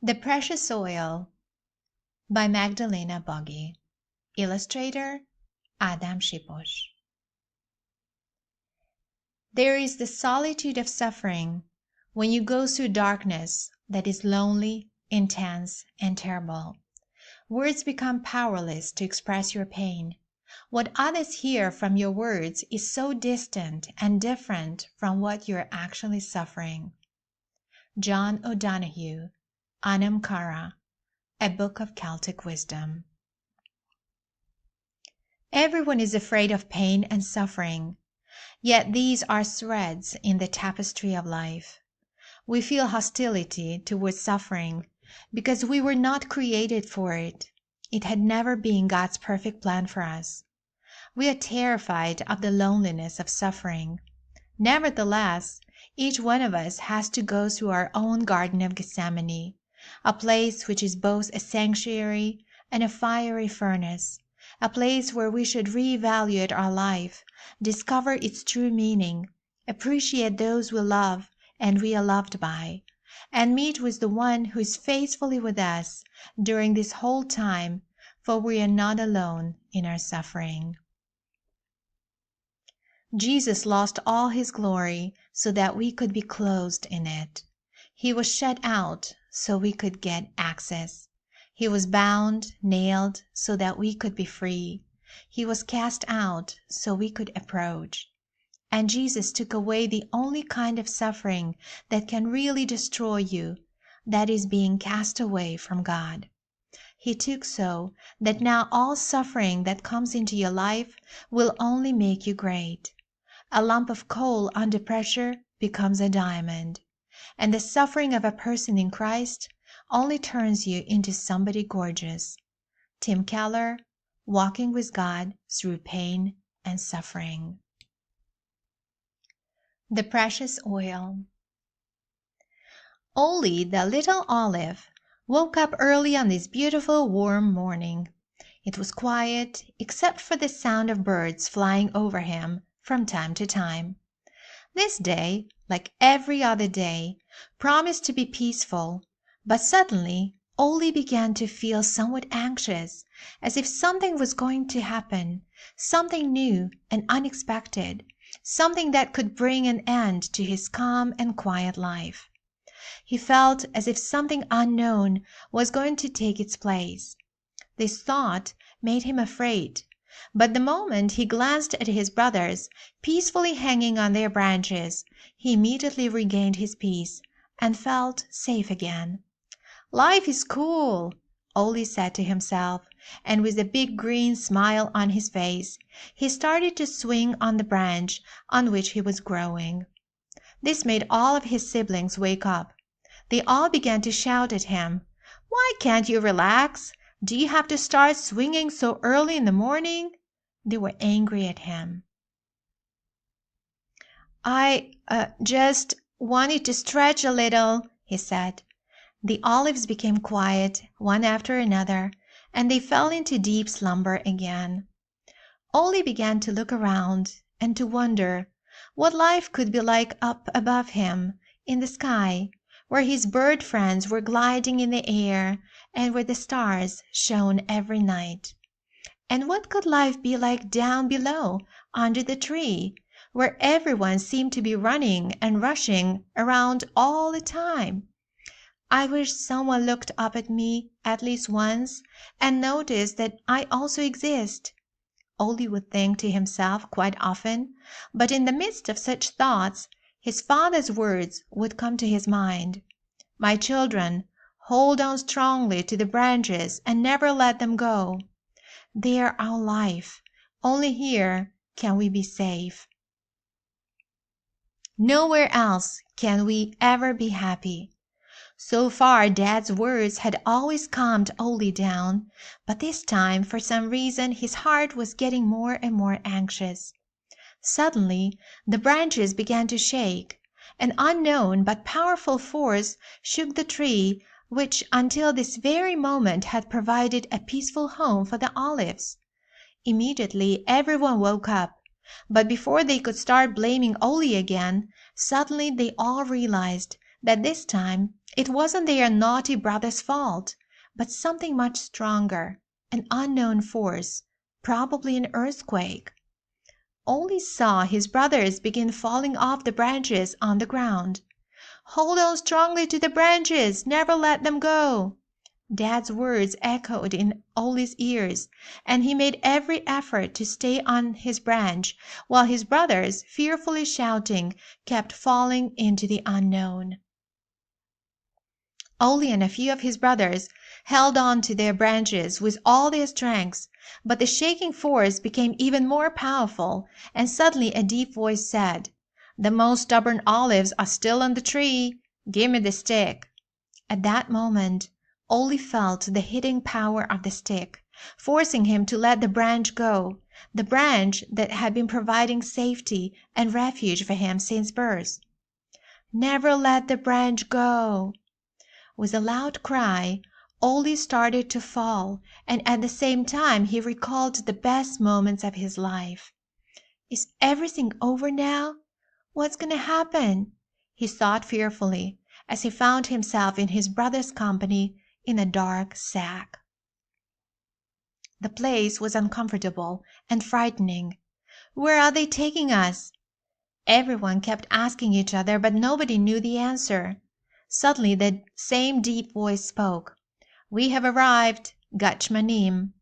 The Precious Oil by Magdalena Boggy. Illustrator Adam Shiposh. There is the solitude of suffering when you go through darkness that is lonely, intense, and terrible. Words become powerless to express your pain. What others hear from your words is so distant and different from what you are actually suffering. John O'Donohue, Anam Cara, A Book of Celtic Wisdom. Everyone is afraid of pain and suffering, yet these are threads in the tapestry of life. We feel hostility towards suffering because we were not created for it. It had never been God's perfect plan for us. We are terrified of the loneliness of suffering. Nevertheless, each one of us has to go through our own Garden of Gethsemane, a place which is both a sanctuary and a fiery furnace, a place where we should reevaluate our life, discover its true meaning, appreciate those we love and we are loved by, and meet with the one who is faithfully with us during this whole time, for we are not alone in our suffering. Jesus lost all his glory so that we could be clothed in it. He was shut out so we could get access. He was bound, nailed, so that we could be free. He was cast out so we could approach. And Jesus took away the only kind of suffering that can really destroy you, that is being cast away from God. He took so that now all suffering that comes into your life will only make you great. A lump of coal under pressure becomes a diamond, and the suffering of a person in Christ only turns you into somebody gorgeous. Tim Keller, Walking with God Through Pain and Suffering. The Precious Oil. Ole, the little olive, woke up early on this beautiful warm morning. It was quiet, except for the sound of birds flying over him from time to time. This day, like every other day, promised to be peaceful, but suddenly Ole began to feel somewhat anxious, as if something was going to happen, something new and unexpected, something that could bring an end to his calm and quiet life. He felt as if something unknown was going to take its place. This thought made him afraid, but the moment he glanced at his brothers, peacefully hanging on their branches, he immediately regained his peace and felt safe again. "Life is cool," Ole said to himself, and with a big green smile on his face, he started to swing on the branch on which he was growing. This made all of his siblings wake up. They all began to shout at him. "Why can't you relax? Do you have to start swinging so early in the morning?" They were angry at him. "I just wanted to stretch a little," he said. The olives became quiet, one after another, and they fell into deep slumber again. Ole began to look around and to wonder what life could be like up above him in the sky, where his bird friends were gliding in the air and where the stars shone every night. And what could life be like down below under the tree, where everyone seemed to be running and rushing around all the time? "I wish someone looked up at me at least once and noticed that I also exist," Ole would think to himself quite often, but in the midst of such thoughts his father's words would come to his mind. "My children, hold on strongly to the branches and never let them go. They are our life. Only here can we be safe. Nowhere else can we ever be happy." So far Dad's words had always calmed Ole down, but this time for some reason his heart was getting more and more anxious. Suddenly the branches began to shake. An unknown but powerful force shook the tree which until this very moment had provided a peaceful home for the olives. Immediately everyone woke up, but before they could start blaming Ole again, suddenly they all realized that this time It wasn't their naughty brother's fault, but something much stronger, an unknown force, probably an earthquake. Ole saw his brothers begin falling off the branches on the ground. "Hold on strongly to the branches! Never let them go!" Dad's words echoed in Ole's ears, and he made every effort to stay on his branch, while his brothers, fearfully shouting, kept falling into the unknown. Ole and a few of his brothers held on to their branches with all their strength, but the shaking force became even more powerful, and suddenly a deep voice said, "The most stubborn olives are still on the tree. Give me the stick." At that moment, Ole felt the hitting power of the stick, forcing him to let the branch go, the branch that had been providing safety and refuge for him since birth. "Never let the branch go!" With a loud cry, Ole started to fall, and at the same time he recalled the best moments of his life. "Is everything over now? What's going to happen?" he thought fearfully, as he found himself in his brother's company in a dark sack. The place was uncomfortable and frightening. "Where are they taking us?" Everyone kept asking each other, but nobody knew the answer. Suddenly the same deep voice spoke. "We have arrived, Gachmanim,"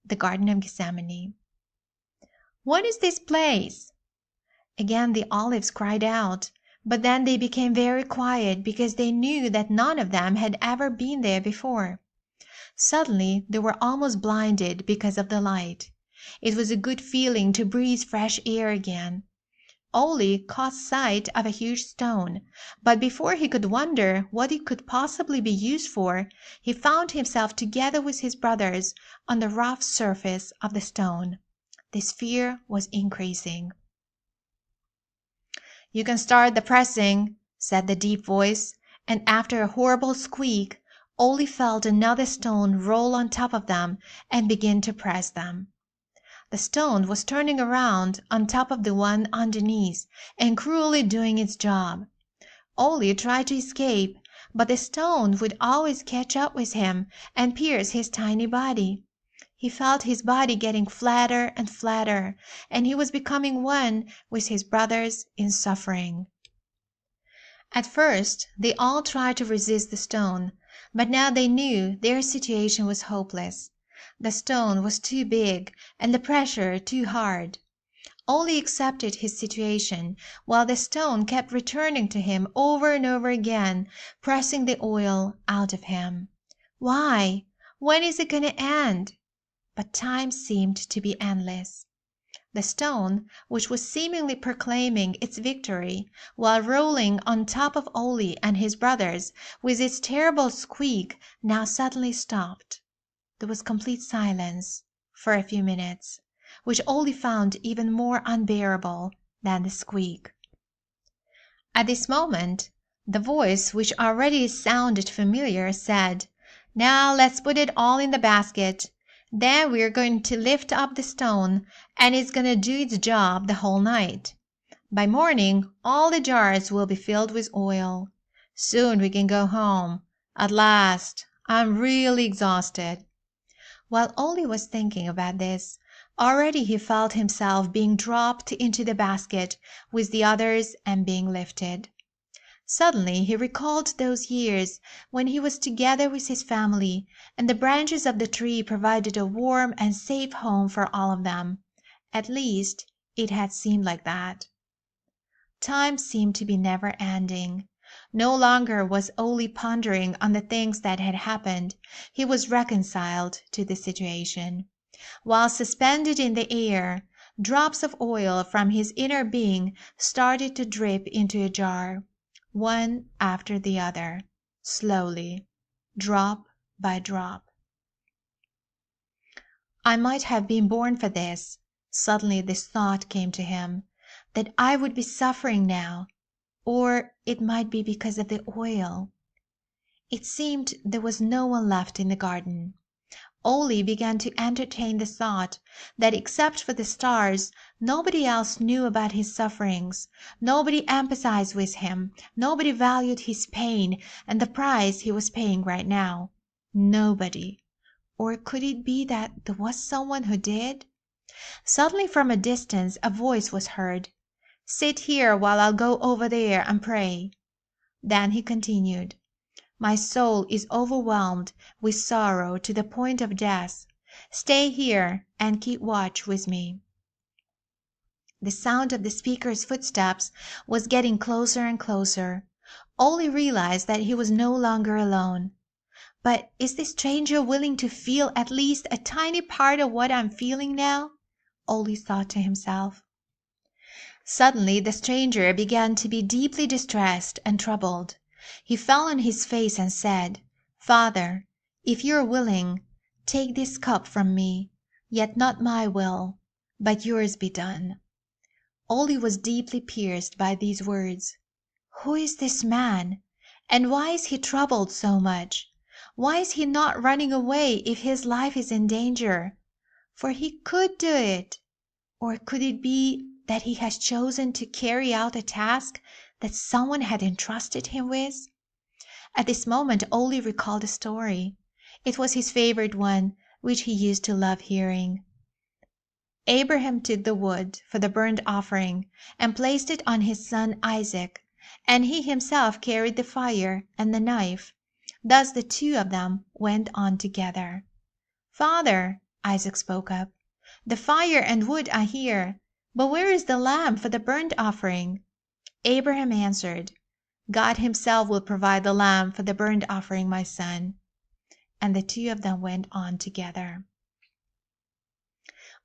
the Garden of Gethsemane. "What is this place?" Again the olives cried out, but then they became very quiet because they knew that none of them had ever been there before. Suddenly they were almost blinded because of the light. It was a good feeling to breathe fresh air again. Ole caught sight of a huge stone, but before he could wonder what it could possibly be used for, he found himself together with his brothers on the rough surface of the stone. This fear was increasing. "You can start the pressing," said the deep voice, and after a horrible squeak, Ole felt another stone roll on top of them and begin to press them. The stone was turning around on top of the one underneath and cruelly doing its job. Ole tried to escape, but the stone would always catch up with him and pierce his tiny body. He felt his body getting flatter and flatter, and he was becoming one with his brothers in suffering. At first they all tried to resist the stone, but now they knew their situation was hopeless. The stone was too big and the pressure too hard. Ole accepted his situation, while the stone kept returning to him over and over again, pressing the oil out of him. Why? When is it going to end? But time seemed to be endless. The stone, which was seemingly proclaiming its victory, while rolling on top of Ole and his brothers with its terrible squeak, now suddenly stopped. There was complete silence for a few minutes, which Ole found even more unbearable than the squeak. At this moment, the voice, which already sounded familiar, said, "Now let's put it all in the basket. Then we're going to lift up the stone, and it's going to do its job the whole night. By morning, all the jars will be filled with oil. Soon we can go home. At last. I'm really exhausted." While Ole was thinking about this, already he felt himself being dropped into the basket with the others and being lifted. Suddenly he recalled those years when he was together with his family, and the branches of the tree provided a warm and safe home for all of them. At least, it had seemed like that. Time seemed to be never ending. No longer was Ole pondering on the things that had happened. He was reconciled to the situation. While suspended in the air, drops of oil from his inner being started to drip into a jar, one after the other, slowly, drop by drop. I might have been born for this. Suddenly this thought came to him, that I would be suffering now. Or it might be because of the oil. It seemed there was no one left in the garden. Ole began to entertain the thought that except for the stars, nobody else knew about his sufferings, nobody empathized with him, nobody valued his pain and the price he was paying right now. Nobody. Or could it be that there was someone who did? Suddenly from a distance a voice was heard. "Sit here while I go over there and pray." Then he continued, "My soul is overwhelmed with sorrow to the point of death. Stay here and keep watch with me." The sound of the speaker's footsteps was getting closer and closer. Ole realized that he was no longer alone. But is the stranger willing to feel at least a tiny part of what I'm feeling now? Ole thought to himself. Suddenly the stranger began to be deeply distressed and troubled. He fell on his face and said, "Father, if you are willing, take this cup from me, yet not my will, but yours be done." Ole was deeply pierced by these words. Who is this man? And why is he troubled so much? Why is he not running away if his life is in danger? For he could do it. Or could it be that he has chosen to carry out a task that someone had entrusted him with? At this moment Ole recalled a story. It was his favorite one, which he used to love hearing. Abraham took the wood for the burnt offering and placed it on his son Isaac, and he himself carried the fire and the knife. Thus the two of them went on together. "Father," Isaac spoke up, "the fire and wood are here, but where is the lamb for the burnt offering?" Abraham answered, "God himself will provide the lamb for the burnt offering, my son." And the two of them went on together.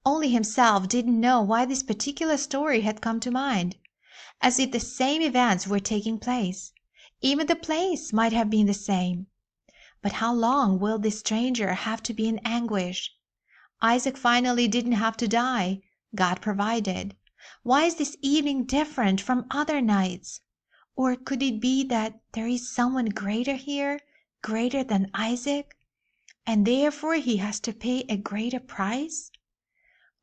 Ole himself didn't know why this particular story had come to mind, as if the same events were taking place. Even the place might have been the same. But how long will this stranger have to be in anguish? Isaac finally didn't have to die. God provided. Why is this evening different from other nights? Or could it be that there is someone greater here, greater than Isaac, and therefore he has to pay a greater price?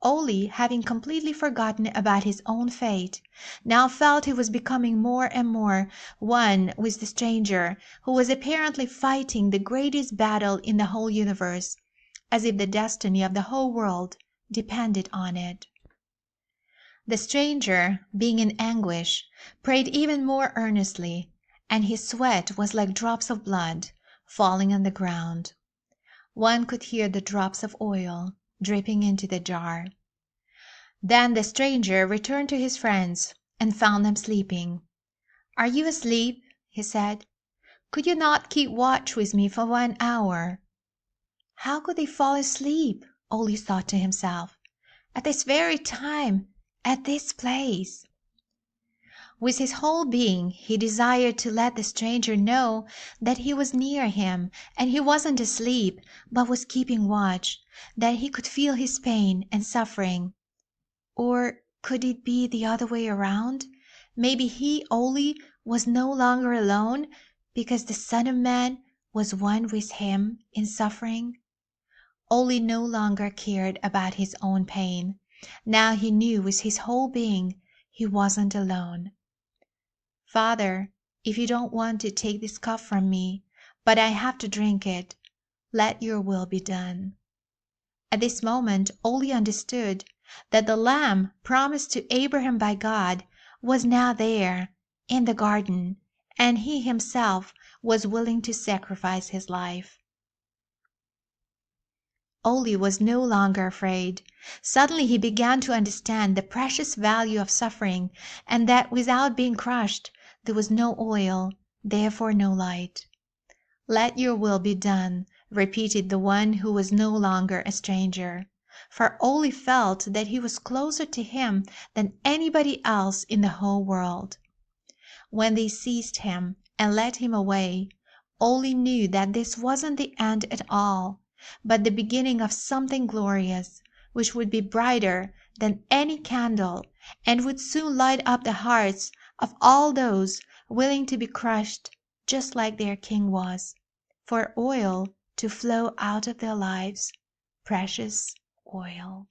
Ole, having completely forgotten about his own fate, now felt he was becoming more and more one with the stranger, who was apparently fighting the greatest battle in the whole universe, as if the destiny of the whole world depended on it. The stranger, being in anguish, prayed even more earnestly, and his sweat was like drops of blood falling on the ground. One could hear the drops of oil dripping into the jar. Then the stranger returned to his friends and found them sleeping. "Are you asleep?" he said. "Could you not keep watch with me for 1 hour?" How could they fall asleep? Ole thought to himself. At this very time, at this place. With his whole being he desired to let the stranger know that he was near him, and he wasn't asleep, but was keeping watch, that he could feel his pain and suffering. Or could it be the other way around? Maybe he, Ole, was no longer alone because the Son of Man was one with him in suffering. Ole no longer cared about his own pain. Now he knew with his whole being he wasn't alone. "Father, if you don't want to take this cup from me, but I have to drink it, let your will be done." At this moment Ole understood that the lamb promised to Abraham by God was now there in the garden, and he himself was willing to sacrifice his life. Ole was no longer afraid. Suddenly he began to understand the precious value of suffering, and that without being crushed there was no oil, therefore no light. "Let your will be done," repeated the one who was no longer a stranger, for Ole felt that he was closer to him than anybody else in the whole world. When they seized him and led him away, Ole knew that this wasn't the end at all, but the beginning of something glorious, which would be brighter than any candle, and would soon light up the hearts of all those willing to be crushed just like their king was, for oil to flow out of their lives. precious oil.